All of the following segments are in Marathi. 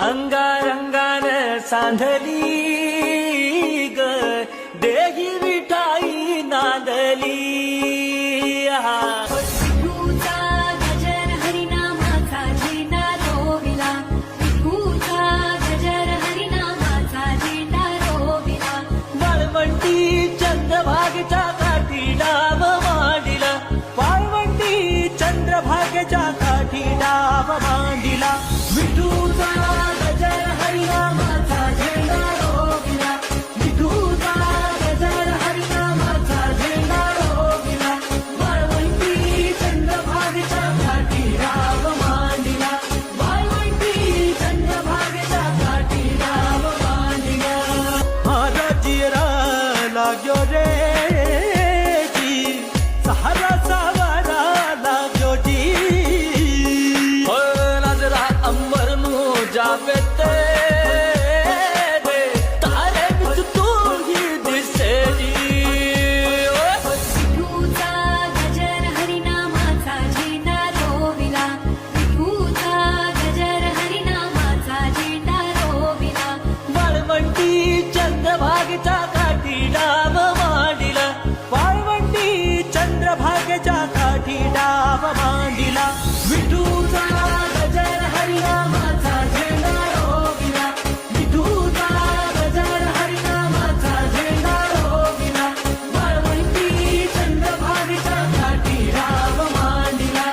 अंगारंगान सांधली ग देही विठाई नांदली विठूचा गजर हरिनामाचा झेंडा रोविला विठूचा गजर हरिनामाचा झेंडा रोविला वाळवंटी चंद्रभागेच्या काठी डाव मांडिला वाळवंटी चंद्रभागेच्या काठी डाव मांडिला विठूचा गजर हरिनामाचा झेंडा रोविला विठूचा गजर हरिनामाचा झेंडा रोविला वाळवंटी चंद्रभागेच्या काठी डाव मांडिला वाळवंटी चंद्रभागेच्या काठी डाव मांडिला महाराजीरा लाग्यो रे जी सहारा सावारा लाग्यो जी हो नजरा अंबर नु जावे ते रे तारे विच तू ही दिसे जी विठूचा गजर हरिनामाचा झेंडा रोविला विठूचा गजर हरिनामाचा झेंडा रोविला वाळवंटी चंद्रभागेच्या काठी डाव मांडिला वाळवंटी चंद्रभागेच्या काठी डाव मांडिला विठूचा गजर हरिनामाचा झेंडा रोविला विठूचा गजर हरिनामाचा झेंडा रोविला वाळवंटी चंद्रभागेच्या काठी डाव मांडिला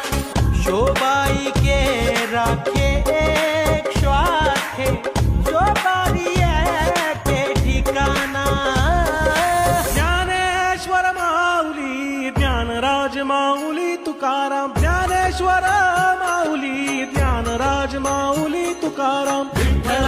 शोभाई के राखे एक श्वास है जो बारी के ठिकाणा ज्ञानेश्वर माऊली ज्ञानराज माऊली तुकाराम ज्ञानेश्वर माऊली ज्ञानराज माऊली तुकाराम विठ्ठल